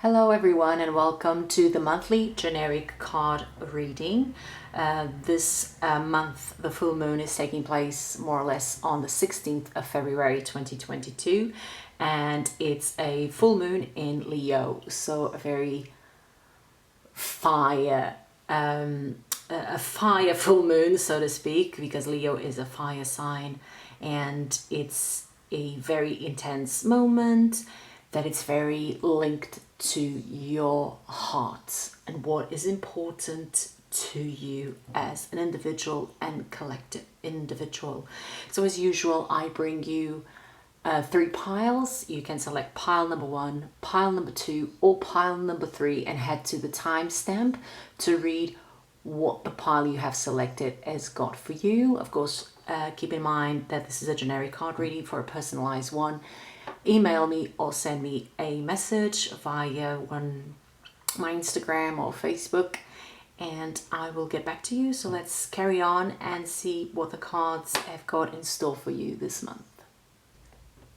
Hello everyone and welcome to the monthly generic card reading. This month the full moon is taking place more or less on the 16th of February 2022, and it's a full moon in Leo, so a very fire a fire full moon, so to speak, because Leo is a fire sign, and it's a very intense moment that it's very linked to your heart and what is important to you as an individual and collective individual. So as usual, I bring you three piles. You can select pile number 1, pile number 2, or pile number 3 and head to the timestamp to read what the pile you have selected has got for you. Of course, keep in mind that this is a generic card reading. For a personalized one, email me or send me a message via my Instagram or Facebook, and I will get back to you. So let's carry on and see what the cards have got in store for you this month.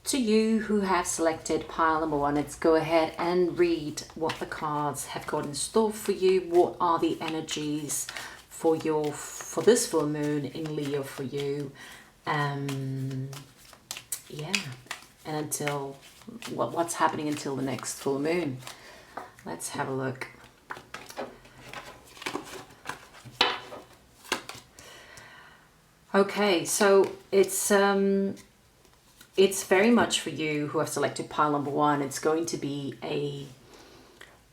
To you who have selected pile number 1, let's go ahead and read what the cards have got in store for you. What are the energies for this full moon in Leo for you? And until what's happening until the next full moon. Let's have a look. Okay, so it's very much for you who have selected pile number 1. It's going to be a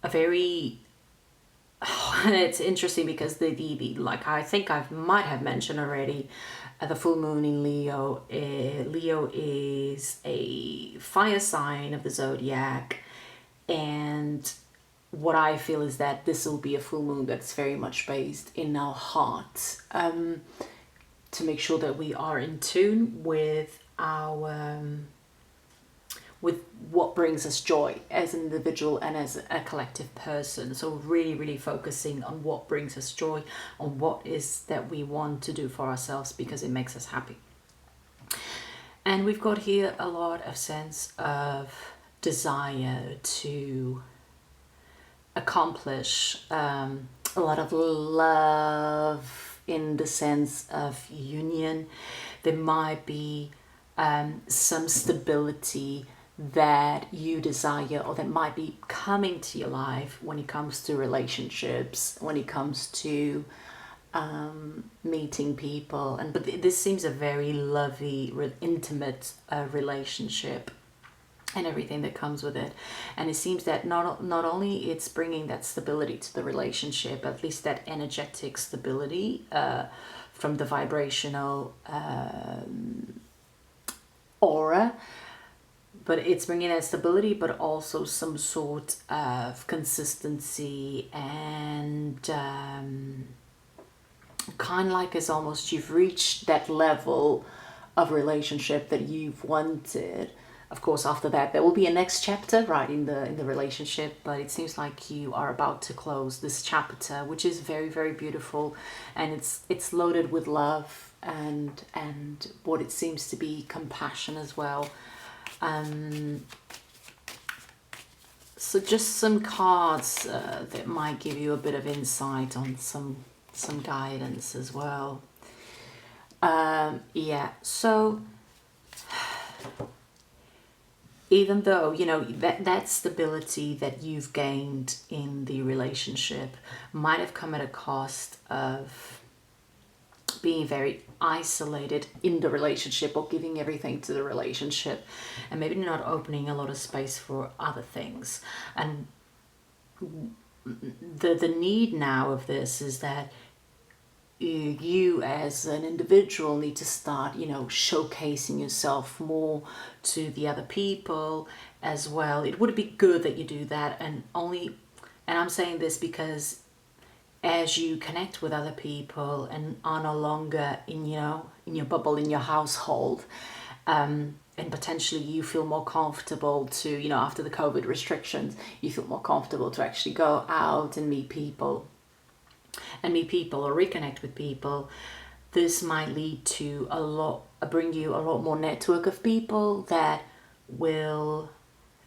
very and it's interesting because the like I think I might have mentioned already, the full moon in Leo. Leo is a fire sign of the zodiac, and what I feel is that this will be a full moon that's very much based in our hearts, to make sure that we are in tune with our with what brings us joy as an individual and as a collective person. So really focusing on what brings us joy, on what is that we want to do for ourselves because it makes us happy. And we've got here a lot of sense of desire to accomplish, a lot of love in the sense of union. There might be some stability that you desire, or that might be coming to your life when it comes to relationships, when it comes to meeting people. But this seems a very lovely, intimate relationship and everything that comes with it. And it seems that not only it's bringing that stability to the relationship, at least that energetic stability from the vibrational aura, but it's bringing that stability, but also some sort of consistency and kind of like it's almost you've reached that level of relationship that you've wanted. Of course, after that, there will be a next chapter, right, in the relationship, but it seems like you are about to close this chapter, which is very beautiful, and it's loaded with love and what it seems to be compassion as well. So just some cards that might give you a bit of insight on some guidance as well. So even though, you know, that stability that you've gained in the relationship might have come at a cost of being very isolated in the relationship, or giving everything to the relationship, and maybe not opening a lot of space for other things. And the need now of this is that you as an individual need to start, you know, showcasing yourself more to the other people as well. It would be good that you do that, and I'm saying this because as you connect with other people and are no longer in your bubble, in your household, and potentially you feel more comfortable to, you know, after the COVID restrictions, you feel more comfortable to actually go out and meet people or reconnect with people. This might lead to bring you a lot more network of people that will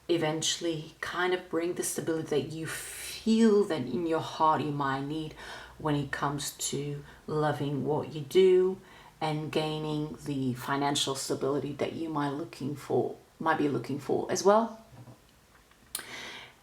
eventually kind of bring the stability that you feel that in your heart you might need when it comes to loving what you do and gaining the financial stability that you might be looking for as well.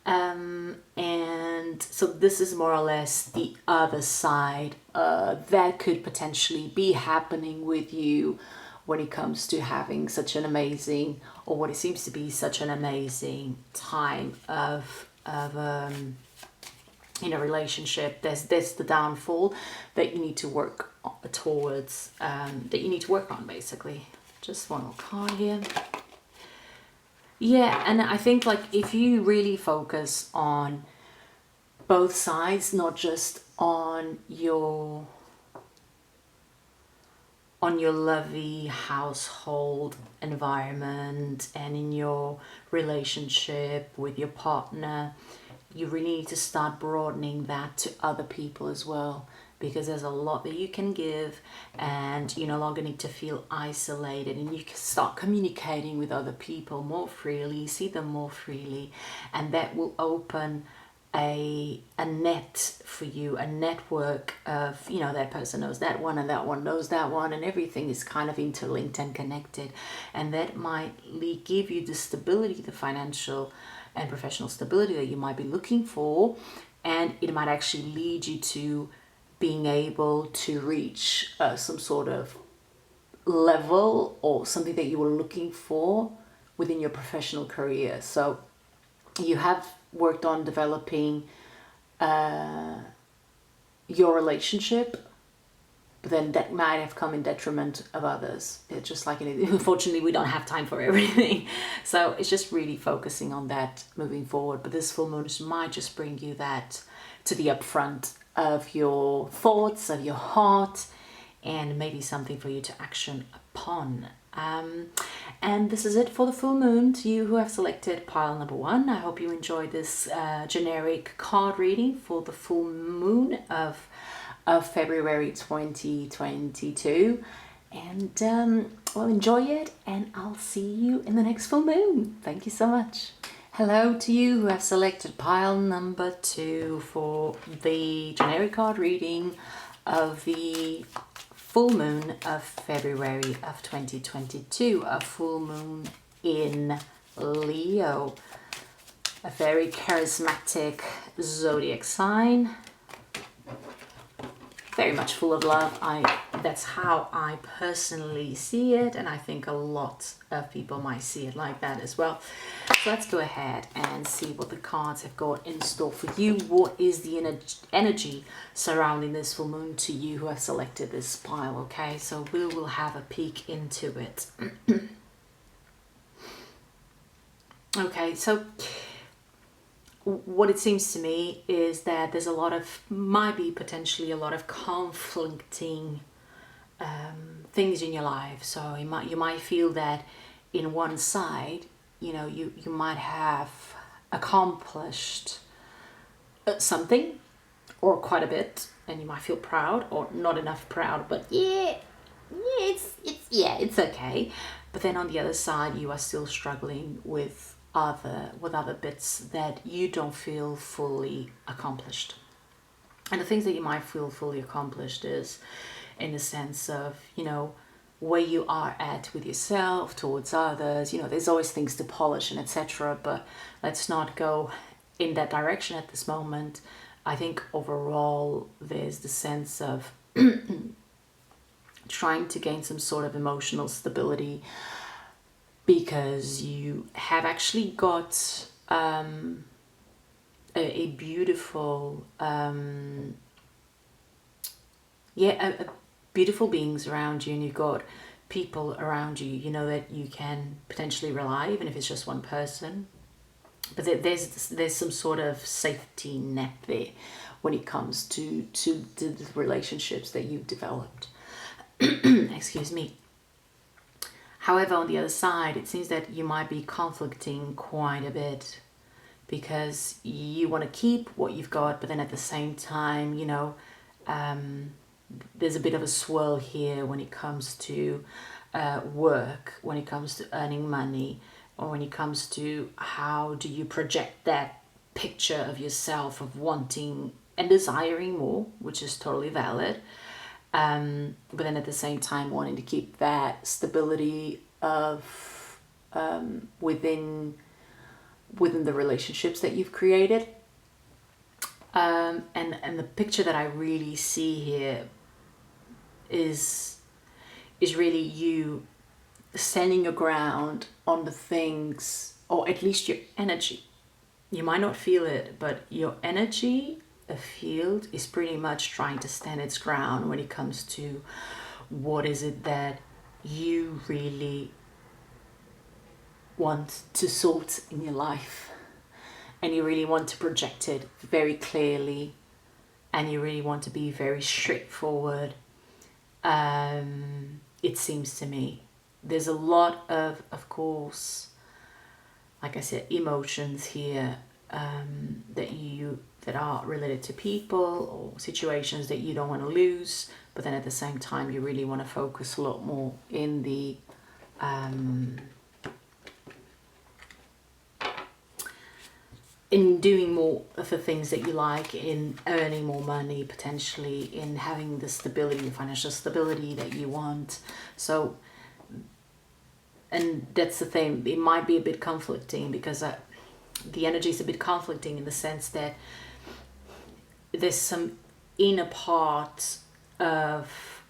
And so this is more or less the other side that could potentially be happening with you when it comes to having such an amazing, or what it seems to be such an amazing time of in a relationship. There's the downfall that you need to work towards, that you need to work on, basically. Just one more card here. Yeah, and I think like if you really focus on both sides, not just on your lovely household environment and in your relationship with your partner, you really need to start broadening that to other people as well, because there's a lot that you can give and you no longer need to feel isolated, and you can start communicating with other people more freely, see them more freely, and that will open a net for you, a network of, you know, that person knows that one and that one knows that one, and everything is kind of interlinked and connected, and that might give you the stability, the financial and professional stability that you might be looking for, and it might actually lead you to being able to reach some sort of level or something that you were looking for within your professional career. So you have worked on developing your relationship, but then that might have come in detriment of others. It's just like, unfortunately, we don't have time for everything. So it's just really focusing on that moving forward. But this full moon might just bring you that to the upfront of your thoughts, of your heart, and maybe something for you to action upon. And this is it for the full moon. To you who have selected pile number 1, I hope you enjoyed this generic card reading for the full moon of February 2022. And well, enjoy it, and I'll see you in the next full moon. Thank you so much. Hello to you who have selected pile number 2 for the generic card reading of the full moon of February of 2022, a full moon in Leo, a very charismatic zodiac sign, very much full of love. That's how I personally see it, and I think a lot of people might see it like that as well. So let's go ahead and see what the cards have got in store for you. What is the energy surrounding this full moon to you who have selected this pile? Okay, so we will have a peek into it. Okay, so what it seems to me is that there's might be potentially a lot of conflicting things in your life. So you might feel that in one side, you know, you might have accomplished something or quite a bit, and you might feel proud or not enough proud, but it's okay. But then on the other side, you are still struggling with other bits that you don't feel fully accomplished. And the things that you might feel fully accomplished is in the sense of, you know, where you are at with yourself towards others. You know, there's always things to polish and etc., but let's not go in that direction at this moment. I think overall there's the sense of trying to gain some sort of emotional stability, because you have actually got a beautiful beautiful beings around you, and you've got people around you, you know, that you can potentially rely, even if it's just one person. But there's some sort of safety net there when it comes to the relationships that you've developed. Excuse me. However, on the other side, it seems that you might be conflicting quite a bit, because you want to keep what you've got, but then at the same time, you know, there's a bit of a swirl here when it comes to work, when it comes to earning money, or when it comes to how do you project that picture of yourself of wanting and desiring more, which is totally valid, but then at the same time wanting to keep that stability of within the relationships that you've created. And the picture that I really see here is really you standing your ground on the things, or at least your energy. You might not feel it, but your energy, the field, is pretty much trying to stand its ground when it comes to what is it that you really want to sort in your life. And you really want to project it very clearly, and you really want to be very straightforward. It seems to me there's a lot of course, like I said, emotions here, that are related to people or situations that you don't want to lose, but then at the same time you really want to focus a lot more in the in doing more of the things that you like, in earning more money, potentially in having the stability, the financial stability that you want. So, and that's the thing, it might be a bit conflicting because the energy is a bit conflicting in the sense that there's some inner part of,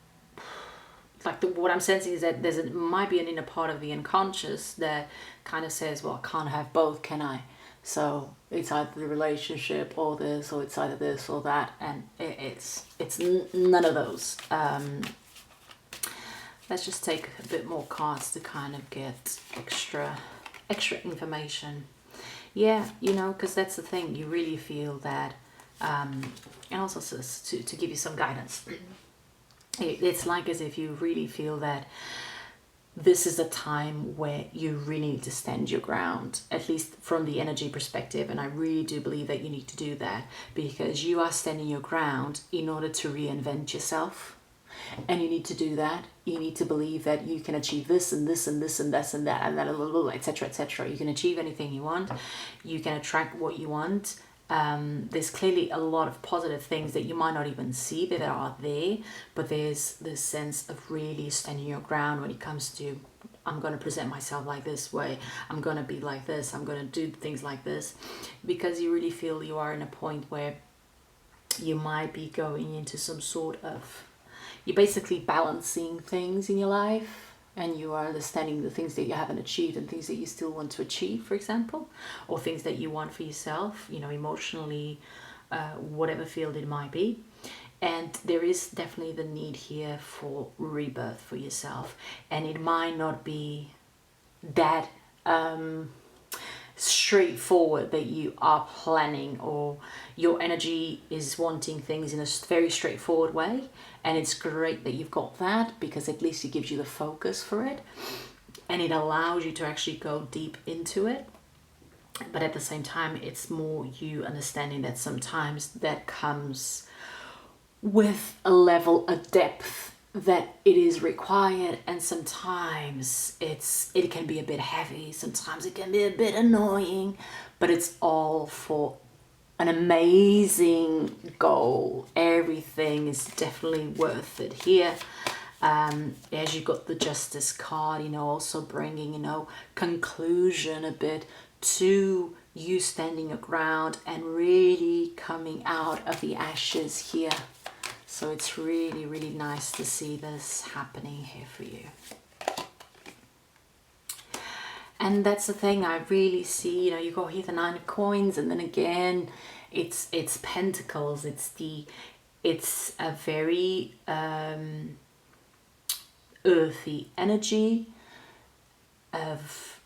like what I'm sensing is that might be an inner part of the unconscious that kind of says, well, I can't have both, can I? So it's either the relationship or this, or it's either this or that, and it's none of those. Let's just take a bit more cards to kind of get extra information. Yeah, you know, because that's the thing, you really feel that, and also to give you some guidance, it's like as if you really feel that this is a time where you really need to stand your ground, at least from the energy perspective. And I really do believe that you need to do that because you are standing your ground in order to reinvent yourself. And you need to do that. You need to believe that you can achieve this and this and this and this and that and that, etc., etc. You can achieve anything you want. You can attract what you want. There's clearly a lot of positive things that you might not even see that are there, but there's this sense of really standing your ground when it comes to, I'm going to present myself like this way, I'm going to be like this, I'm going to do things like this, because you really feel you are in a point where you might be going into some sort of, you're basically balancing things in your life, and you are understanding the things that you haven't achieved and things that you still want to achieve, for example, or things that you want for yourself, you know, emotionally, whatever field it might be. And there is definitely the need here for rebirth for yourself, and it might not be that straightforward that you are planning, or your energy is wanting things in a very straightforward way, and it's great that you've got that because at least it gives you the focus for it and it allows you to actually go deep into it. But at the same time, it's more you understanding that sometimes that comes with a level of depth that it is required, and sometimes it can be a bit heavy, sometimes it can be a bit annoying, but it's all for an amazing goal. Everything is definitely worth it here. As you got the Justice card, you know, also bringing, you know, conclusion a bit to you standing your ground and really coming out of the ashes here. So it's really, really nice to see this happening here for you. And that's the thing, I really see, you know, you got here the 9 of coins, and then again, it's pentacles. It's a very earthy energy of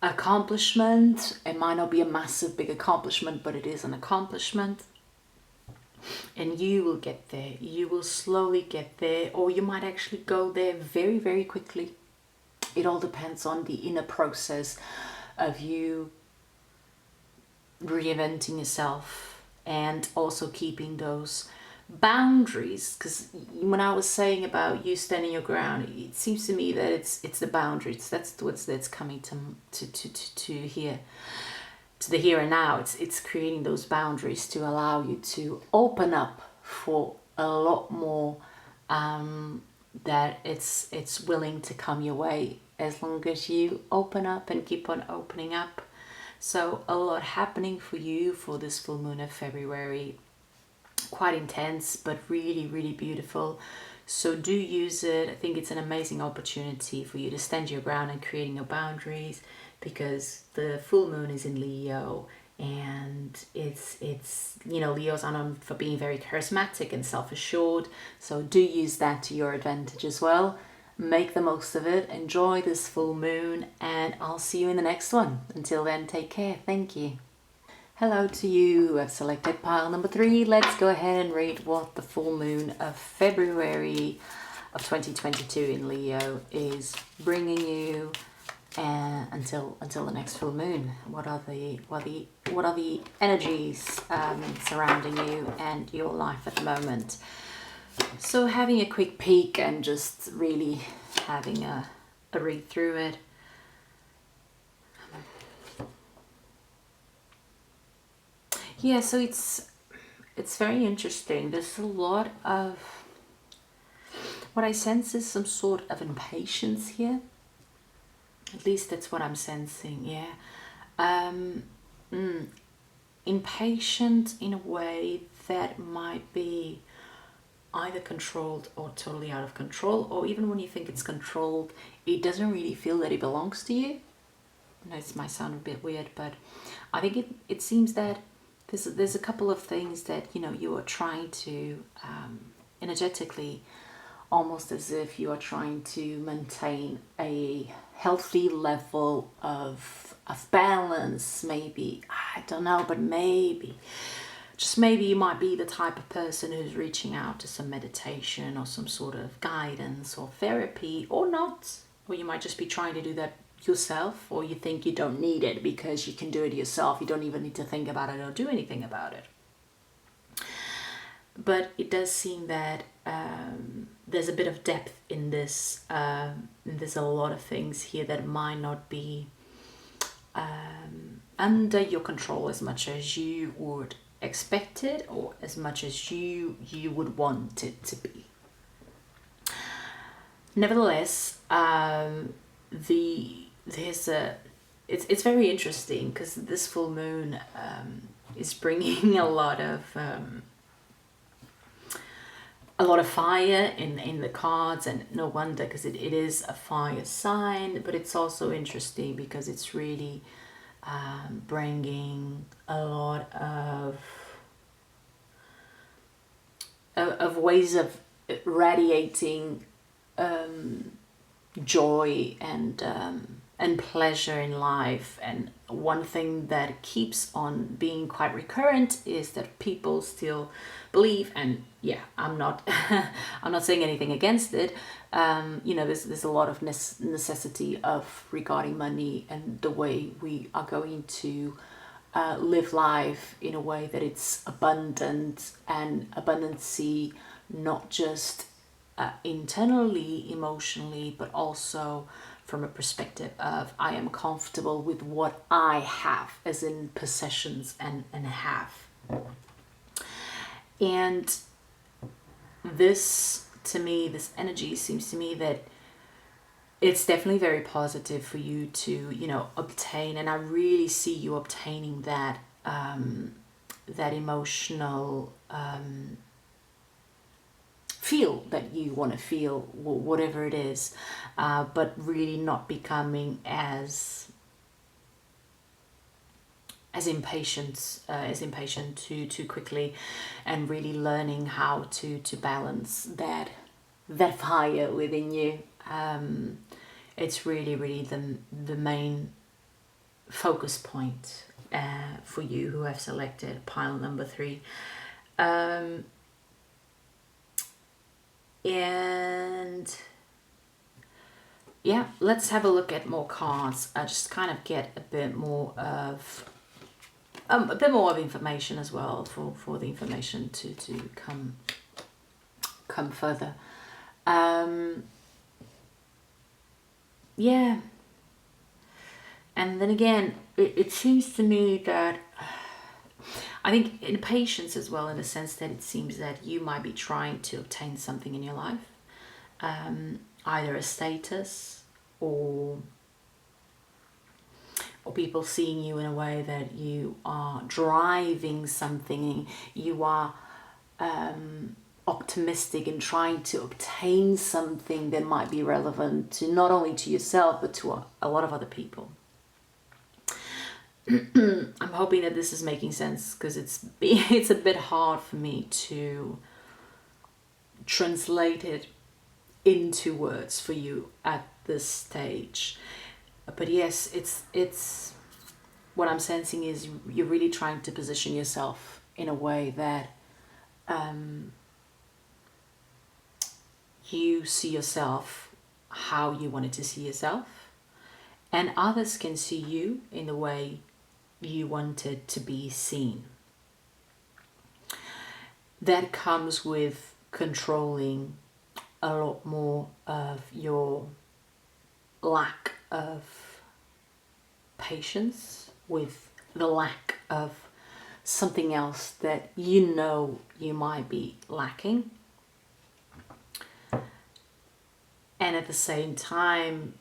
accomplishment. It might not be a massive big accomplishment, but it is an accomplishment. And you will get there. You will slowly get there, or you might actually go there very, very quickly. It all depends on the inner process of you reinventing yourself and also keeping those boundaries, because when I was saying about you standing your ground, it seems to me that it's the boundaries that's coming to here, to the here and now. It's creating those boundaries to allow you to open up for a lot more, that it's willing to come your way as long as you open up and keep on opening up. So a lot happening for you for this full moon of February. Quite intense, but really, really beautiful. So do use it. I think it's an amazing opportunity for you to stand your ground and creating your boundaries, because the full moon is in Leo, and it's Leos are known for being very charismatic and self-assured. So do use that to your advantage as well. Make the most of it. Enjoy this full moon, and I'll see you in the next one. Until then, take care. Thank you. Hello to you who have selected pile number 3. Let's go ahead and read what the full moon of February of 2022 in Leo is bringing you until the next full moon. What are the energies surrounding you and your life at the moment? So having a quick peek and just really having a read through it. Yeah, so it's very interesting. There's a lot of, what I sense is some sort of impatience here. At least that's what I'm sensing, yeah. Impatient in a way that might be either controlled or totally out of control, or even when you think it's controlled, it doesn't really feel that it belongs to you. I know it might sound a bit weird, but I think it seems that there's a couple of things that you are trying to energetically, almost as if you are trying to maintain a healthy level of balance. Maybe, I don't know, but maybe you might be the type of person who's reaching out to some meditation or some sort of guidance or therapy, or not, or you might just be trying to do that yourself, or you think you don't need it because you can do it yourself. You don't even need to think about it or do anything about it. But it does seem that there's a bit of depth in this. There's a lot of things here that might not be under your control as much as you would expect it, or as much as you would want it to be. Nevertheless, it's very interesting, because this full moon is bringing a lot of fire in the cards, and no wonder, because it is a fire sign. But it's also interesting because it's really bringing a lot of ways of radiating joy and pleasure in life. And one thing that keeps on being quite recurrent is that people still believe, and yeah, I'm not I'm not saying anything against it. There's a lot of necessity of regarding money and the way we are going to live life in a way that it's abundant and abundancy, not just internally, emotionally, but also from a perspective of I am comfortable with what I have, as in possessions and have. And this, to me, this energy seems to me that it's definitely very positive for you to, obtain, and I really see you obtaining that emotional feel that you want to feel, whatever it is, but really not becoming as impatient too quickly, and really learning how to balance that fire within you. It's really the main focus point for you who have selected pile number 3. And yeah, let's have a look at more cards. I just kind of get a bit more of information as well, for the information to come come further. Yeah. And then again, it seems to me that I think in patience as well, in the sense that it seems that you might be trying to obtain something in your life, either a status or people seeing you in a way that you are driving something, you are optimistic and trying to obtain something that might be relevant to not only to yourself but to a lot of other people. I'm hoping that this is making sense, because it's a bit hard for me to translate it into words for you at this stage. But yes, it's what I'm sensing is you're really trying to position yourself in a way that you see yourself how you wanted to see yourself, and others can see you in the way you wanted to be seen. That comes with controlling a lot more of your lack of patience, with the lack of something else that you know you might be lacking. And at the same time,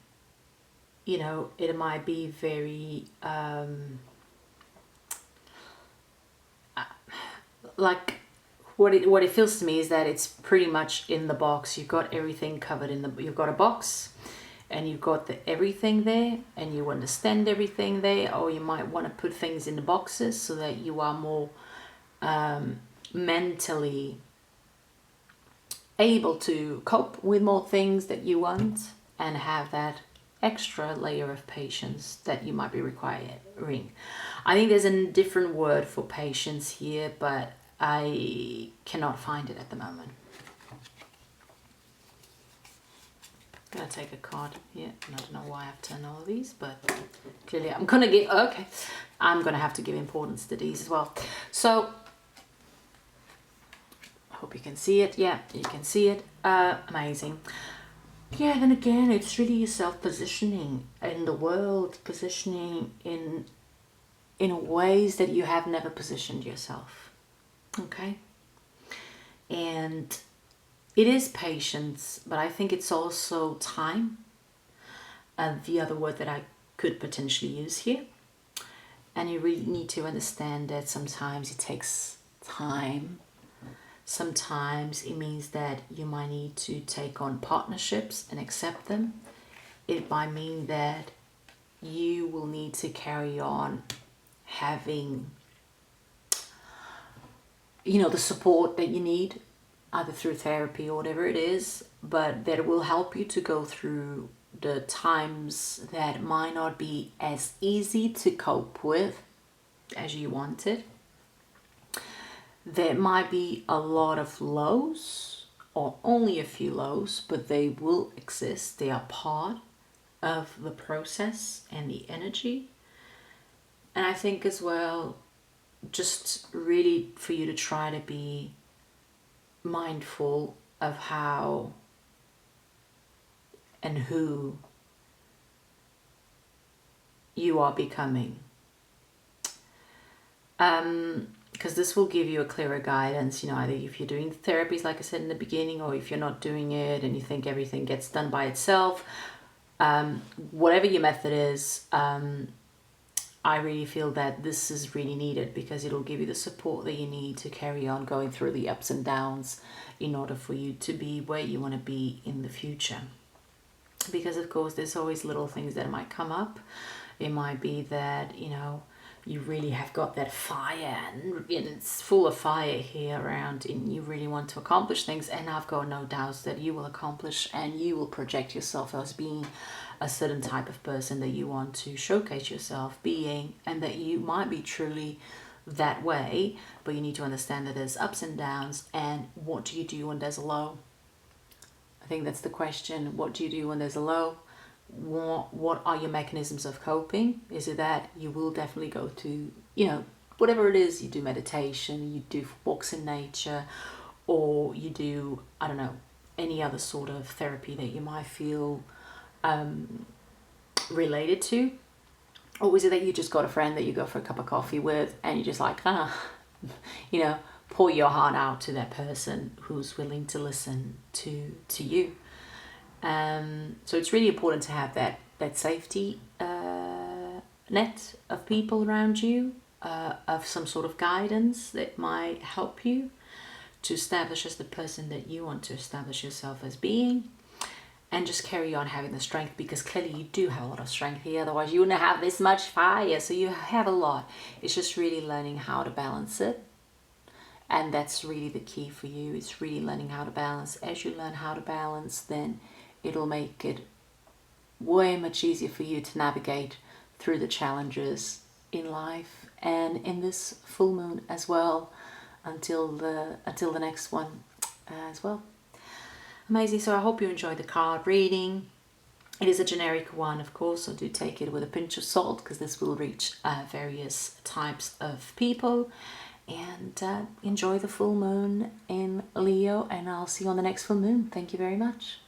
you know, it might be very like what it feels to me is that it's pretty much in the box. You've got everything covered you've got a box, and you've got everything there, and you understand everything there, or you might want to put things in the boxes so that you are more mentally able to cope with more things that you want, and have that extra layer of patience that you might be requiring. I think there's a different word for patience here, but I cannot find it at the moment. I'm gonna take a card here, and I don't know why I've turned all of these, but clearly I'm gonna have to give importance to these as well. So I hope you can see it. Yeah, you can see it. Amazing. Yeah, then again, it's really yourself positioning in the world, positioning in ways that you have never positioned yourself. Okay? And it is patience, but I think it's also time. The other word that I could potentially use here. And you really need to understand that sometimes it takes time. Sometimes it means that you might need to take on partnerships and accept them. It might mean that you will need to carry on having, you know, the support that you need, either through therapy or whatever it is, but that will help you to go through the times that might not be as easy to cope with as you wanted. There might be a lot of lows, or only a few lows, but they will exist. They are part of the process and the energy. And I think as well, just really for you to try to be mindful of how and who you are becoming. Because this will give you a clearer guidance, you know, either if you're doing therapies, like I said in the beginning, or if you're not doing it and you think everything gets done by itself, whatever your method is, I really feel that this is really needed, because it'll give you the support that you need to carry on going through the ups and downs in order for you to be where you want to be in the future. Because of course there's always little things that might come up. It might be that, you know, you really have got that fire, and it's full of fire here around, and you really want to accomplish things, and I've got no doubts that you will accomplish, and you will project yourself as being a certain type of person that you want to showcase yourself being, and that you might be truly that way, but you need to understand that there's ups and downs, and what do you do when there's a low? I think that's the question. What do you do when there's a low? What are your mechanisms of coping? Is it that you will definitely go to, you know, whatever it is, you do meditation, you do walks in nature, or you do, I don't know, any other sort of therapy that you might feel related to? Or is it that you just got a friend that you go for a cup of coffee with and you're just like, you know, pour your heart out to that person who's willing to listen to you? So it's really important to have that safety net of people around you, of some sort of guidance that might help you to establish as the person that you want to establish yourself as being, and just carry on having the strength, because clearly you do have a lot of strength here, otherwise you wouldn't have this much fire. So you have a lot. It's just really learning how to balance it, and that's really the key for you. It's really learning how to balance. As you learn how to balance, then it'll make it way much easier for you to navigate through the challenges in life and in this full moon as well, until the next one as well. Amazing. So I hope you enjoyed the card reading. It is a generic one, of course, so do take it with a pinch of salt, because this will reach various types of people. And enjoy the full moon in Leo, and I'll see you on the next full moon. Thank you very much.